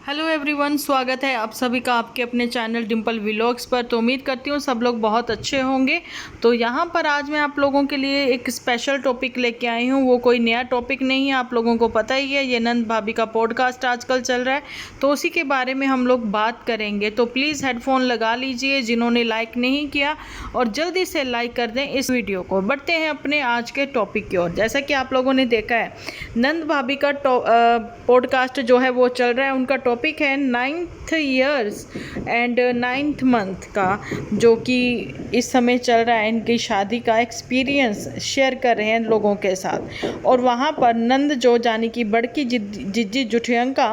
Hello everyone, स्वागत है आप सभी का आपके अपने चैनल डिम्पल व्लॉग्स पर। तो उम्मीद करती हूँ सब लोग बहुत अच्छे होंगे। तो यहाँ पर आज मैं आप लोगों के लिए एक स्पेशल टॉपिक लेके आई हूँ। वो कोई नया टॉपिक नहीं है, आप लोगों को पता ही है, ये नंद भाभी का पॉडकास्ट आजकल चल रहा है, तो उसी के बारे में हम लोग बात करेंगे। तो प्लीज़ हेडफोन लगा लीजिए जिन्होंने लाइक नहीं किया, और जल्दी से लाइक कर दें इस वीडियो को। बढ़ते हैं अपने आज के टॉपिक की ओर। जैसा कि आप लोगों ने देखा है, नंद भाभी का पॉडकास्ट जो है वो चल रहा है। उनका टॉपिक है 9th years and 9th month का, जो कि इस समय चल रहा है। इनकी शादी का एक्सपीरियंस शेयर कर रहे हैं लोगों के साथ। और वहाँ पर नंद जो यानी कि बड़की जिज्जी जुठियंका,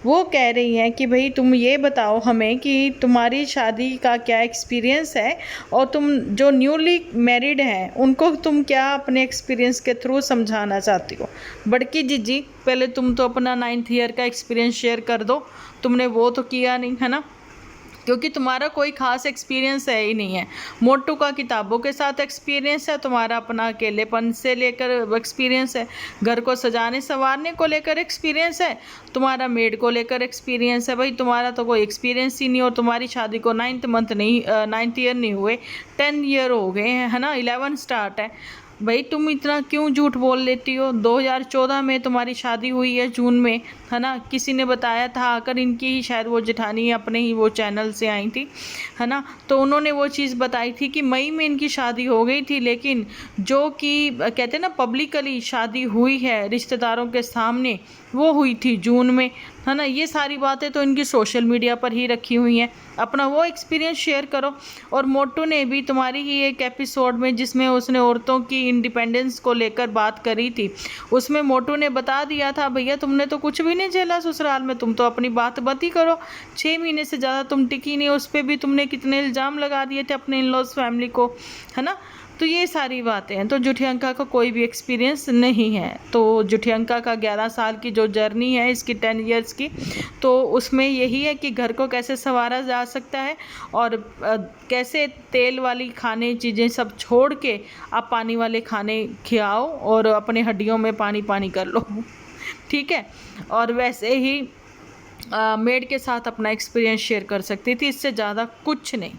वो कह रही हैं कि भाई तुम ये बताओ हमें कि तुम्हारी शादी का क्या एक्सपीरियंस है, और तुम जो न्यूली मैरिड हैं उनको तुम क्या अपने एक्सपीरियंस के थ्रू समझाना चाहती हो। बड़की जिज्जी, पहले तुम तो अपना 9th ईयर का एक्सपीरियंस शेयर कर दो। तुमने वो तो किया नहीं है ना, क्योंकि तुम्हारा कोई ख़ास एक्सपीरियंस है ही नहीं है। मोटू का किताबों के साथ एक्सपीरियंस है, तुम्हारा अपना अकेलेपन से लेकर एक्सपीरियंस है, घर को सजाने संवारने को लेकर एक्सपीरियंस है, तुम्हारा मेड को लेकर एक्सपीरियंस है। भाई तुम्हारा तो कोई एक्सपीरियंस ही नहीं। और तुम्हारी शादी को 9th मंथ नहीं, 9th ईयर नहीं हुए, 10 ईयर हो गए हैं, है ना, 11 स्टार्ट है। भाई तुम इतना क्यों झूठ बोल लेती हो। 2014 में तुम्हारी शादी हुई है, जून में, है ना। किसी ने बताया था, आकर इनकी ही शायद वो जेठानी अपने ही वो चैनल से आई थी, है ना। तो उन्होंने वो चीज़ बताई थी कि मई में इनकी शादी हो गई थी, लेकिन जो कि कहते हैं ना पब्लिकली शादी हुई है रिश्तेदारों के सामने, वो हुई थी जून में, है ना। ये सारी बातें तो इनकी सोशल मीडिया पर ही रखी हुई हैं। अपना वो एक्सपीरियंस शेयर करो। और मोटू ने भी तुम्हारी ही एक एपिसोड में, जिसमें उसने औरतों की इंडिपेंडेंस को लेकर बात करी थी, उसमें मोटू ने बता दिया था, भैया तुमने तो कुछ भी नहीं झेला ससुराल में, तुम तो अपनी बात ही करो। 6 महीने से ज़्यादा तुम टिकी नहीं, उस पर भी तुमने कितने इल्ज़ाम लगा दिए थे अपने इन लॉज फैमिली को, है ना। तो ये सारी बातें हैं। तो जुठियंका का कोई भी एक्सपीरियंस नहीं है। तो जुठियंका का 11 साल की जो जर्नी है इसकी 10 इयर्स की, तो उसमें यही है कि घर को कैसे संवारा जा सकता है, और कैसे तेल वाली खाने चीज़ें सब छोड़ के आप पानी वाले खाने खिलाओ और अपने हड्डियों में पानी पानी कर लो ठीक है। और वैसे ही मेड के साथ अपना एक्सपीरियंस शेयर कर सकती थी, इससे ज़्यादा कुछ नहीं।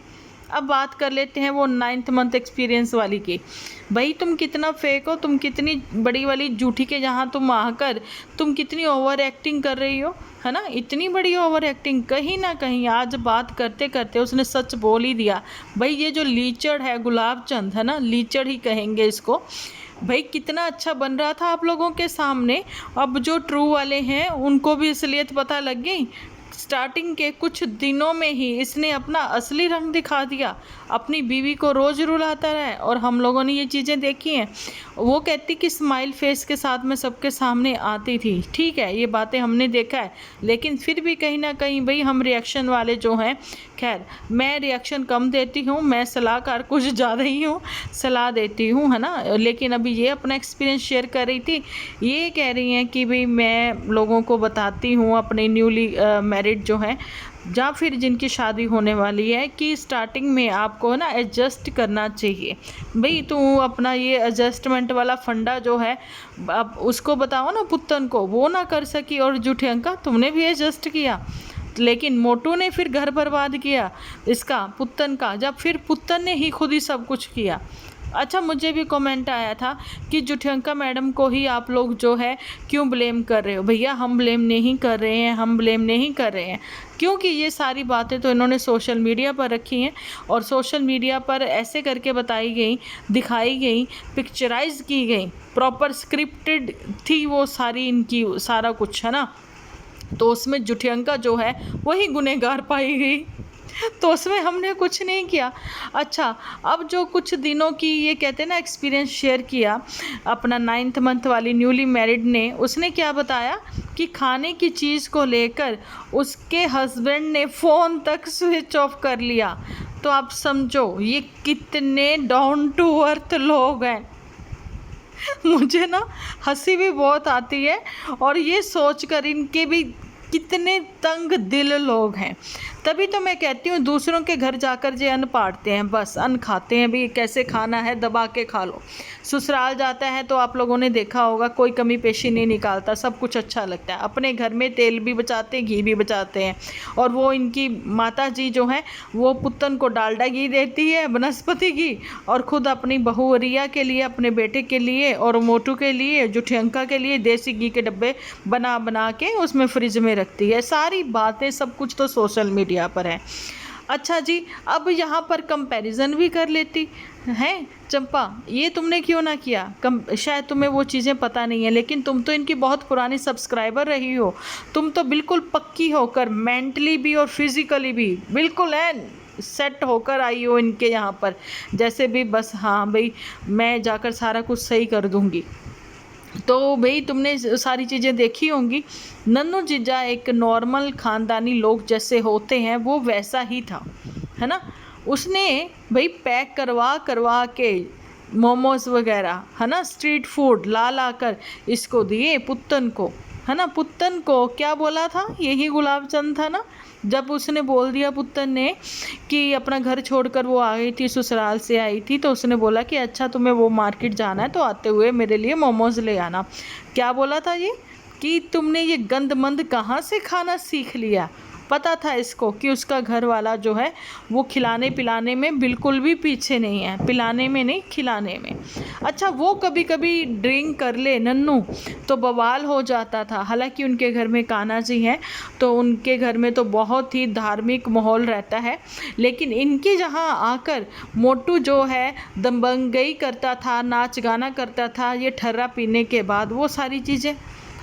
अब बात कर लेते हैं वो 9th मंथ एक्सपीरियंस वाली की। भाई तुम कितना फेक हो, तुम कितनी बड़ी वाली झूठी के जहाँ तुम आकर तुम कितनी ओवर एक्टिंग कर रही हो, है ना। इतनी बड़ी ओवर एक्टिंग, कहीं ना कहीं आज बात करते करते उसने सच बोल ही दिया। भाई ये जो लीचड़ है, गुलाब चंद, है ना, लीचड़ ही कहेंगे इसको। भाई कितना अच्छा बन रहा था आप लोगों के सामने। अब जो ट्रू वाले हैं उनको भी असलियत पता लग गई। स्टार्टिंग के कुछ दिनों में ही इसने अपना असली रंग दिखा दिया, अपनी बीवी को रोज़ रुलाता रहा, और हम लोगों ने ये चीज़ें देखी हैं। वो कहती कि स्माइल फेस के साथ में सबके सामने आती थी, ठीक है, ये बातें हमने देखा है, लेकिन फिर भी कहीं ना कहीं भाई हम रिएक्शन वाले जो हैं, खैर मैं रिएक्शन कम देती हूँ, मैं सलाहकार कुछ ज़्यादा ही हूँ, सलाह देती हूँ, है ना। लेकिन अभी ये अपना एक्सपीरियंस शेयर कर रही थी। ये कह रही हैं कि भाई मैं लोगों को बताती हूँ, अपने न्यूली मैरिड जो हैं, या फिर जिनकी शादी होने वाली है, कि स्टार्टिंग में आपको ना एडजस्ट करना चाहिए। भाई तू अपना ये एडजस्टमेंट वाला फंडा जो है, अब उसको बताओ ना पुत्तन को, वो ना कर सकी। और जुठियंका तुमने भी एडजस्ट किया, लेकिन मोटू ने फिर घर बर्बाद किया इसका, पुत्तन का, जब फिर पुत्तन ने ही खुद ही सब कुछ किया। अच्छा, मुझे भी कमेंट आया था कि जुठियंका मैडम को ही आप लोग जो है क्यों ब्लेम कर रहे हो। भैया हम ब्लेम नहीं कर रहे हैं, हम ब्लेम नहीं कर रहे हैं, क्योंकि ये सारी बातें तो इन्होंने सोशल मीडिया पर रखी हैं, और सोशल मीडिया पर ऐसे करके बताई गई, दिखाई गई, पिक्चराइज की गई, प्रॉपर स्क्रिप्टेड थी वो सारी इनकी सारा कुछ, है ना। तो उसमें जुठियंका जो है वही गुनहगार पाई गई, तो उसमें हमने कुछ नहीं किया। अच्छा, अब जो कुछ दिनों की ये कहते हैं ना एक्सपीरियंस शेयर किया अपना 9th मंथ वाली न्यूली मैरिड ने, उसने क्या बताया कि खाने की चीज़ को लेकर उसके हस्बैंड ने फ़ोन तक स्विच ऑफ कर लिया। तो आप समझो ये कितने डाउन टू अर्थ लोग हैं। मुझे ना हंसी भी बहुत आती है, और ये सोचकर इनके भी कितने तंग दिल लोग हैं। तभी तो मैं कहती हूँ दूसरों के घर जाकर जे अन्न पाड़ते हैं, बस अन्न खाते हैं भी, कैसे खाना है दबा के खा लो। ससुराल जाता है तो आप लोगों ने देखा होगा कोई कमी पेशी नहीं निकालता, सब कुछ अच्छा लगता है। अपने घर में तेल भी बचाते हैं, घी भी बचाते हैं। और वो इनकी माता जी जो हैं वो पुतन को डालडा घी देती है, बनस्पति घी, और ख़ुद अपनी बहू रिया के लिए, अपने बेटे के लिए और मोटू के लिए, जुठियंका के लिए देसी घी के डब्बे बना बना के उसमें फ्रिज में रखती है। सारी बातें सब कुछ तो सोशल मीडिया पर है। अच्छा जी, अब यहाँ पर कंपैरिजन भी कर लेती हैं चंपा, ये तुमने क्यों ना किया? शायद तुम्हें वो चीज़ें पता नहीं है, लेकिन तुम तो इनकी बहुत पुरानी सब्सक्राइबर रही हो। तुम तो बिल्कुल पक्की होकर मेंटली भी और फिजिकली भी बिल्कुल है सेट होकर आई हो इनके यहाँ पर, जैसे भी बस हाँ भाई मैं जाकर सारा कुछ सही कर दूँगी। तो भाई तुमने सारी चीज़ें देखी होंगी। नन्नू जीजा एक नॉर्मल ख़ानदानी लोग जैसे होते हैं वो वैसा ही था, है ना। उसने भाई पैक करवा करवा के मोमोज़ वगैरह, है ना, स्ट्रीट फूड ला ला कर इसको दिए पुत्तन को, है ना। पुत्तन को क्या बोला था, यही गुलाब चंद था ना, जब उसने बोल दिया पुत्तन ने कि अपना घर छोड़कर वो आ गई थी, ससुराल से आई थी, तो उसने बोला कि अच्छा तुम्हें वो मार्केट जाना है तो आते हुए मेरे लिए मोमोज़ ले आना। क्या बोला था ये कि तुमने ये गंदमंद कहाँ से खाना सीख लिया? पता था इसको कि उसका घर वाला जो है वो खिलाने पिलाने में बिल्कुल भी पीछे नहीं है, पिलाने में नहीं खिलाने में। अच्छा वो कभी कभी ड्रिंक कर ले नन्नू तो बवाल हो जाता था। हालांकि उनके घर में कान्हा जी हैं तो उनके घर में तो बहुत ही धार्मिक माहौल रहता है, लेकिन इनके जहाँ आकर मोटू जो है दबंगई करता था, नाच गाना करता था ये ठर्रा पीने के बाद, वो सारी चीज़ें।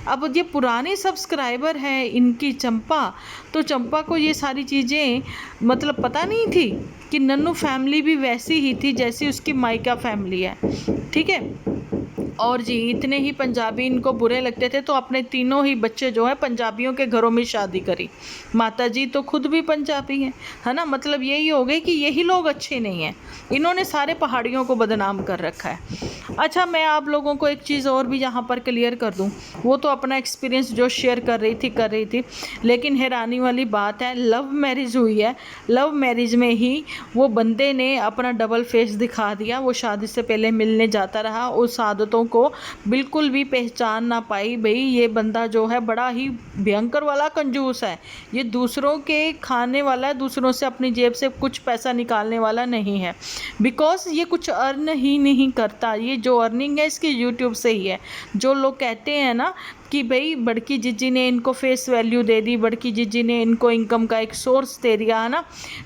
अब ये पुरानी सब्सक्राइबर है इनकी चंपा, तो चंपा को ये सारी चीज़ें मतलब पता नहीं थी कि नन्नू फैमिली भी वैसी ही थी जैसी उसकी मायका फैमिली है, ठीक है। और जी इतने ही पंजाबी इनको बुरे लगते थे तो अपने तीनों ही बच्चे जो है पंजाबियों के घरों में शादी करी। माता जी तो खुद भी पंजाबी हैं, है ना। मतलब यही हो गए कि यही लोग अच्छे नहीं हैं, इन्होंने सारे पहाड़ियों को बदनाम कर रखा है। अच्छा मैं आप लोगों को एक चीज़ और भी यहाँ पर क्लियर कर दूँ, वो तो अपना एक्सपीरियंस जो शेयर कर रही थी, लेकिन हैरानी वाली बात है लव मैरिज हुई है। लव मैरिज में ही वो बंदे ने अपना डबल फेस दिखा दिया। वो शादी से पहले मिलने जाता रहा, उस आदतों को बिल्कुल भी पहचान ना पाई। भाई ये बंदा जो है बड़ा ही भयंकर वाला कंजूस है, ये दूसरों के खाने वाला है, दूसरों से अपनी जेब से कुछ पैसा निकालने वाला नहीं है, बिकॉज ये कुछ अर्न ही नहीं करता। ये जो अर्निंग है इसकी यूट्यूब से ही है। जो लोग कहते हैं ना कि भाई बड़की जीजी ने इनको फेस वैल्यू दे दी, बड़की जीजी ने इनको इनकम का एक सोर्स दे दिया, है ना,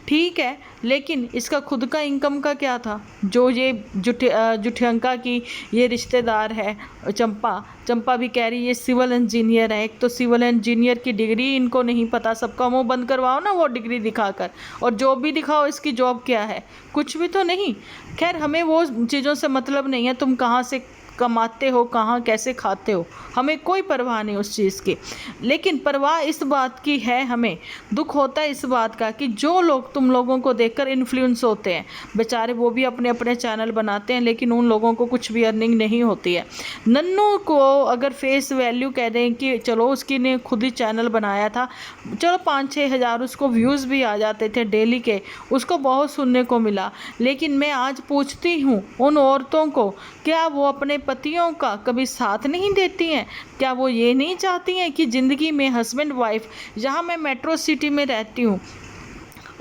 ठीक है, लेकिन इसका खुद का इनकम का क्या था? जो ये जुठियंका की ये रिश्तेदार है चंपा भी कह रही है सिविल इंजीनियर है। एक तो सिविल इंजीनियर की डिग्री इनको नहीं पता, सबका मुंह बंद करवाओ ना वो डिग्री दिखाकर, और जॉब भी दिखाओ, इसकी जॉब क्या है? कुछ भी तो नहीं। खैर हमें वो चीज़ों से मतलब नहीं है, तुम कहाँ से कमाते हो, कहाँ कैसे खाते हो, हमें कोई परवाह नहीं उस चीज़ की। लेकिन परवाह इस बात की है, हमें दुख होता है इस बात का कि जो लोग तुम लोगों को देखकर इन्फ्लुएंस होते हैं, बेचारे वो भी अपने अपने चैनल बनाते हैं, लेकिन उन लोगों को कुछ भी अर्निंग नहीं होती है। नन्नू को अगर फेस वैल्यू कह दें कि चलो उसकी ने खुद ही चैनल बनाया था, चलो 5-6 हज़ार उसको व्यूज़ भी आ जाते थे डेली के, उसको बहुत सुनने को मिला। लेकिन मैं आज पूछती हूँ उन औरतों को, क्या वो अपने पतियों का कभी साथ नहीं देती हैं? क्या वो ये नहीं चाहती हैं कि ज़िंदगी में हस्बैंड वाइफ, जहाँ मैं मेट्रो सिटी में रहती हूँ,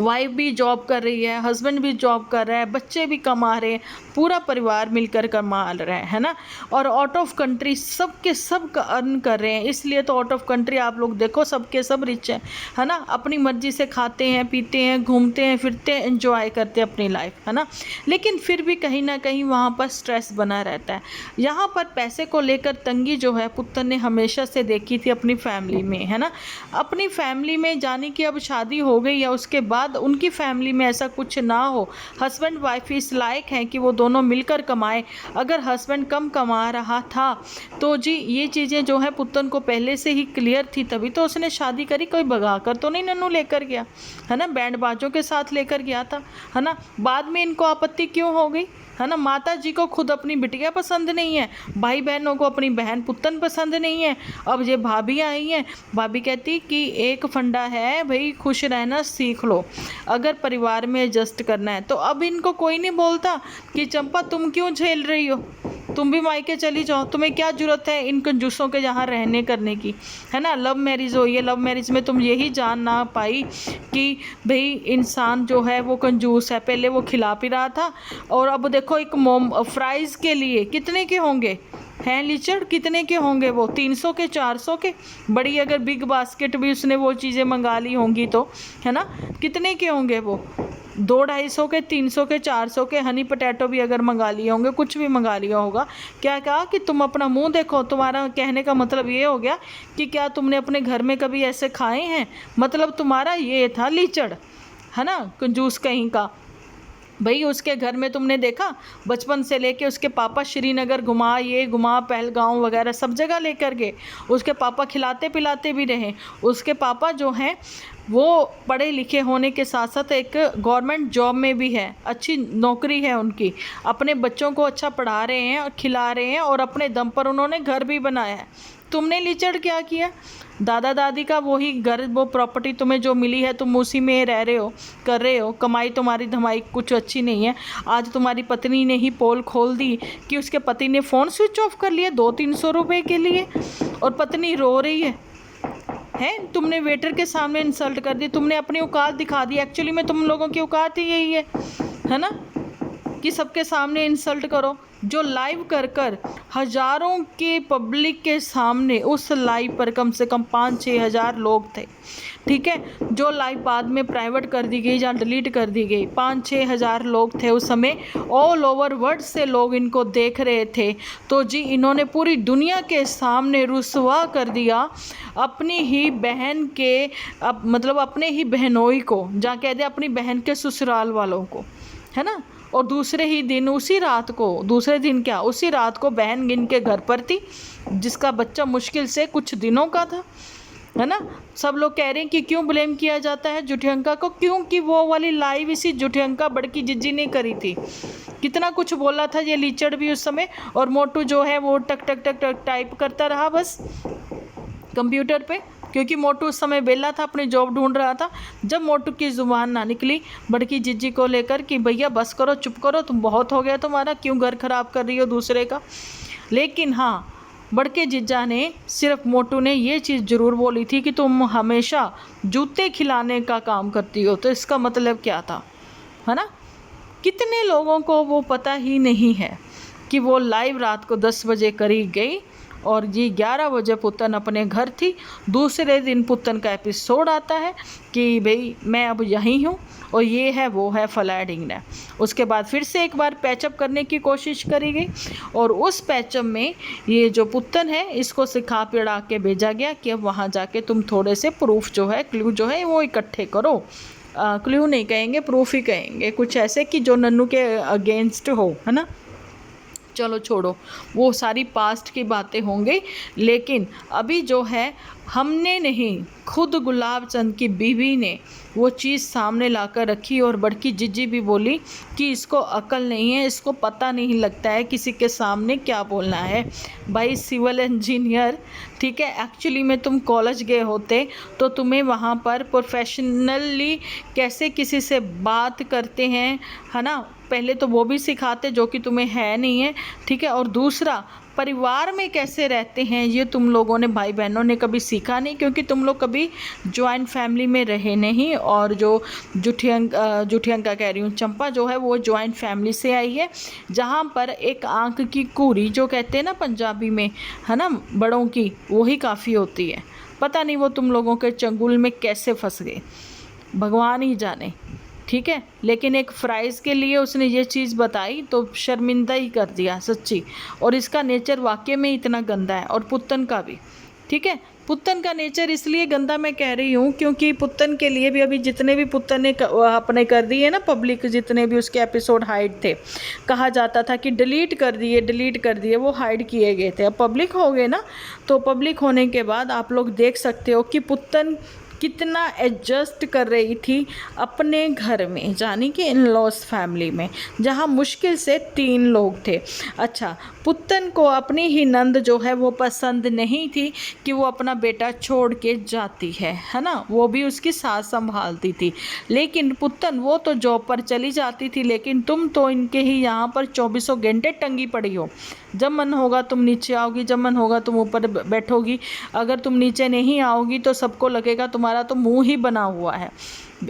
वाइफ भी जॉब कर रही है, हस्बैंड भी जॉब कर रहा है, बच्चे भी कमा रहे हैं, पूरा परिवार मिलकर कमा रहे हैं, है ना। और आउट ऑफ कंट्री सब के सब का अर्न कर रहे हैं, इसलिए तो आउट ऑफ कंट्री आप लोग देखो सब के सब रिच हैं, है ना। अपनी मर्जी से खाते हैं, पीते हैं, घूमते हैं, फिरते हैं, एंजॉय करते हैं अपनी लाइफ, है ना। लेकिन फिर भी कहीं ना कहीं वहाँ पर स्ट्रेस बना रहता है। यहाँ पर पैसे को लेकर तंगी जो है पुत्र ने हमेशा से देखी थी अपनी फैमिली में, है ना। अपनी फैमिली में जाने की अब शादी हो गई या उसके बाद उनकी फैमिली में ऐसा कुछ ना हो, हस्बैंड वाइफ इस लायक हैं कि वो दोनों मिलकर कमाएं। अगर हस्बैंड कम कमा रहा था तो जी ये चीज़ें जो है पुतन को पहले से ही क्लियर थी, तभी तो उसने शादी करी। कोई भगा कर तो नहीं नन्नू लेकर गया, है ना, बैंड बाजों के साथ लेकर गया था, है ना। बाद में इनको आपत्ति क्यों हो गई? है ना। माता जी को खुद अपनी बिटिया पसंद नहीं है, भाई बहनों को अपनी बहन पुतन पसंद नहीं है। अब ये भाभी आई हैं, भाभी कहती कि एक फंडा है भाई, खुश रहना सीख लो, अगर परिवार में एडजस्ट करना है। तो अब इनको कोई नहीं बोलता कि चंपा तुम क्यों झेल रही हो, तुम भी मायके चली जाओ, तुम्हें क्या जरूरत है इन कंजूसों के यहाँ रहने करने की, है ना। लव मैरिज हो, ये लव मैरिज में तुम यही जान ना पाई कि भाई इंसान जो है वो कंजूस है। पहले वो खिला पी रहा था और अब देखो एक फ्राइज़ के लिए कितने के होंगे हैं लीचड़, कितने के होंगे वो, 300 के 400 के। बड़ी अगर बिग बास्केट भी उसने वो चीज़ें मंगा ली होंगी तो, है ना, कितने के होंगे वो, 200-250 के, 300 के, 400 के। हनी पोटैटो भी अगर मंगा लिए होंगे, कुछ भी मंगा लिया होगा। क्या कहा कि तुम अपना मुंह देखो, तुम्हारा कहने का मतलब ये हो गया कि क्या तुमने अपने घर में कभी ऐसे खाए हैं, मतलब तुम्हारा ये था लीचड़, है ना, कंजूस कहीं का। भाई उसके घर में तुमने देखा बचपन से लेके उसके पापा श्रीनगर घुमा, ये घुमा, पहलगांव वगैरह सब जगह लेकर गए, उसके पापा खिलाते पिलाते भी रहे। उसके पापा जो हैं वो पढ़े लिखे होने के साथ साथ एक गवर्नमेंट जॉब में भी है, अच्छी नौकरी है उनकी, अपने बच्चों को अच्छा पढ़ा रहे हैं और खिला रहे हैं और अपने दम पर उन्होंने घर भी बनाया है। तुमने लीचड़ क्या किया, दादा दादी का वही घर, वो प्रॉपर्टी तुम्हें जो मिली है तुम उसी में रह रहे हो, कर रहे हो, कमाई तुम्हारी धमाई कुछ अच्छी नहीं है। आज तुम्हारी पत्नी ने ही पोल खोल दी कि उसके पति ने फ़ोन स्विच ऑफ कर लिया 200-300 रुपये के लिए और पत्नी रो रही है। तुमने वेटर के सामने इंसल्ट कर दी, तुमने अपनी औकात दिखा दी। एक्चुअली में तुम लोगों की औकात ही यही है ना, कि सबके सामने इंसल्ट करो। जो लाइव कर कर हज़ारों के पब्लिक के सामने, उस लाइव पर कम से कम 5-6 हज़ार लोग थे, ठीक है। जो लाइव बाद में प्राइवेट कर दी गई या डिलीट कर दी गई, 5-6 हज़ार लोग थे उस समय, ऑल ओवर वर्ल्ड से लोग इनको देख रहे थे। तो जी इन्होंने पूरी दुनिया के सामने रुसवा कर दिया अपनी ही बहन के, अब मतलब अपने ही बहनोई को, जहाँ कह दे अपनी बहन के ससुराल वालों को, है ना। और दूसरे ही दिन, उसी रात को, दूसरे दिन क्या, उसी रात को बहन इनके घर पर थी, जिसका बच्चा मुश्किल से कुछ दिनों का था, है ना। सब लोग कह रहे हैं कि क्यों ब्लेम किया जाता है जुठियंका को, क्योंकि वो वाली लाइव इसी जुठियंका बड़की जिज्जी ने करी थी। कितना कुछ बोला था ये लीचड़ भी उस समय, और मोटू जो है वो टक टक टक टक टाइप करता रहा बस कंप्यूटर पे, क्योंकि मोटू उस समय बेला था, अपनी जॉब ढूंढ रहा था। जब मोटू की ज़ुबान ना निकली बड़की जिज्जी को लेकर कि भैया बस करो, चुप करो, तुम बहुत हो गया तुम्हारा, क्यों घर खराब कर रही हो दूसरे का। लेकिन हाँ, बड़के जिज्जा ने, सिर्फ मोटू ने ये चीज़ ज़रूर बोली थी कि तुम हमेशा जूते खिलाने का काम करती हो। तो इसका मतलब क्या था, है ना। कितने लोगों को वो पता ही नहीं है कि वो लाइव रात को 10 बजे करीब गई और ये 11 बजे पुतन अपने घर थी। दूसरे दिन पुतन का एपिसोड आता है कि भाई मैं अब यहीं हूँ और ये है वो है फलाडिंग ने। उसके बाद फिर से एक बार पैचअप करने की कोशिश करी गई और उस पैचअप में ये जो पुतन है इसको सिखा पिड़ा के भेजा गया कि अब वहाँ जाके तुम थोड़े से प्रूफ जो है, क्लू जो है वो इकट्ठे करो। क्लू नहीं कहेंगे, प्रूफ ही कहेंगे, कुछ ऐसे कि जो नन्नू के अगेंस्ट हो, है ना। चलो छोड़ो, वो सारी पास्ट की बातें होंगी। लेकिन अभी जो है, हमने नहीं, खुद गुलाब चंद की बीवी ने वो चीज़ सामने लाकर रखी और बड़की जिज्जी भी बोली कि इसको अकल नहीं है, इसको पता नहीं लगता है किसी के सामने क्या बोलना है। भाई सिविल इंजीनियर, ठीक है, एक्चुअली में तुम कॉलेज गए होते तो तुम्हें वहाँ पर प्रोफेशनली कैसे किसी से बात करते हैं, है ना, पहले तो वो भी सिखाते जो कि तुम्हें है नहीं है, ठीक है। और दूसरा, परिवार में कैसे रहते हैं ये तुम लोगों ने, भाई बहनों ने कभी सीखा नहीं, क्योंकि तुम लोग कभी जॉइंट फैमिली में रहे नहीं। और जो जुठियंका कह रही हूँ, चंपा जो है वो जॉइंट फैमिली से आई है, जहाँ पर एक आंख की कूरी जो कहते हैं ना पंजाबी में, है ना, बड़ों की, वही काफ़ी होती है। पता नहीं वो तुम लोगों के चंगुल में कैसे फंस गए, भगवान ही जाने, ठीक है। लेकिन एक फ्राइज़ के लिए उसने ये चीज़ बताई तो शर्मिंदा ही कर दिया सच्ची। और इसका नेचर वाकई में इतना गंदा है, और पुत्तन का भी, ठीक है। पुत्तन का नेचर इसलिए गंदा मैं कह रही हूँ क्योंकि पुत्तन के लिए भी अभी जितने भी पुत्तन ने अपने कर दिए ना पब्लिक, जितने भी उसके एपिसोड हाइड थे, कहा जाता था कि डिलीट कर दिए, वो हाइड किए गए थे, अब पब्लिक हो गए ना। तो पब्लिक होने के बाद आप लोग देख सकते हो कि पुत्तन कितना एडजस्ट कर रही थी अपने घर में, यानी कि इन लॉस फैमिली में, जहाँ मुश्किल से 3 लोग थे। अच्छा, पुत्तन को अपनी ही नंद जो है वो पसंद नहीं थी कि वो अपना बेटा छोड़ के जाती है ना, वो भी उसकी सास संभालती थी। लेकिन पुत्तन वो तो जॉब पर चली जाती थी, लेकिन तुम तो इनके ही यहाँ पर 24 घंटे टंगी पड़ी हो। जब मन होगा तुम नीचे आओगी, जब मन होगा तुम ऊपर बैठोगी। अगर तुम नीचे नहीं आओगी तो सबको लगेगा तुम्हारा तो मुंह ही बना हुआ है।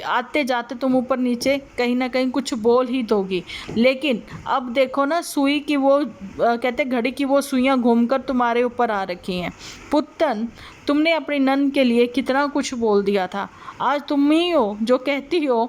आते जाते तुम ऊपर नीचे कहीं ना कहीं कुछ बोल ही दोगी। लेकिन अब देखो ना, सुई की वो कहते घड़ी की वो सुइयां घूमकर तुम्हारे ऊपर आ रखी हैं। पुत्तन, तुमने अपनी नंद के लिए कितना कुछ बोल दिया था। आज तुम ही हो जो कहती हो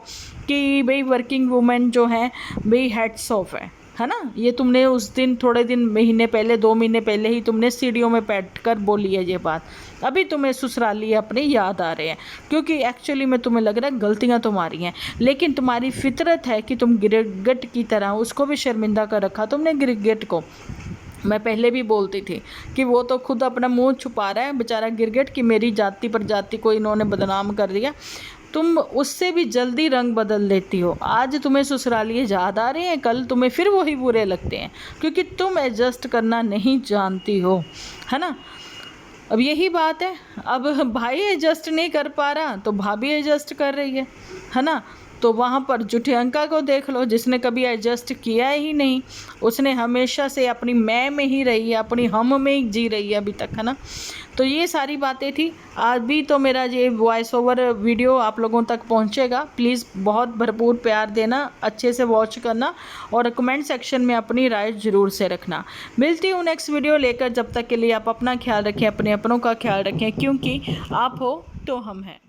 कि भाई वर्किंग वुमेन जो है भाई हेड्स ऑफ है ना। ये तुमने उस दिन थोड़े दिन महीने पहले 2 महीने पहले ही तुमने सीढ़ियों में बैठ कर बोली है ये बात। अभी तुम्हें ससुराली अपने याद आ रहे हैं, क्योंकि एक्चुअली में तुम्हें लग रहा है गलतियां तुम्हारी हैं। लेकिन तुम्हारी फितरत है कि तुम गिरगिट की तरह उसको भी शर्मिंदा कर रखा तुमने गिरगिट को। मैं पहले भी बोलती थी कि वो तो खुद अपना मुंह छुपा रहा है बेचारा गिरगिट, कि मेरी जाति पर जाति को इन्होंने बदनाम कर दिया। तुम उससे भी जल्दी रंग बदल लेती हो। आज तुम्हें ससुरालिये याद आ रहे हैं, कल तुम्हें फिर वही बुरे लगते हैं, क्योंकि तुम एडजस्ट करना नहीं जानती हो, है ना। अब यही बात है, अब भाई एडजस्ट नहीं कर पा रहा तो भाभी एडजस्ट कर रही है ना। तो वहाँ पर जुठियंका को देख लो, जिसने कभी एडजस्ट किया ही नहीं। उसने हमेशा से अपनी मैं में ही रही है, अपनी हम में ही जी रही है अभी तक, है ना। तो ये सारी बातें थी। आज भी तो मेरा ये वॉइस ओवर वीडियो आप लोगों तक पहुंचेगा। प्लीज़ बहुत भरपूर प्यार देना, अच्छे से वॉच करना और कमेंट सेक्शन में अपनी राय ज़रूर से रखना। मिलती हूँ नेक्स्ट वीडियो लेकर। जब तक के लिए आप अपना ख्याल रखें, अपने अपनों का ख्याल रखें, क्योंकि आप हो तो हम हैं।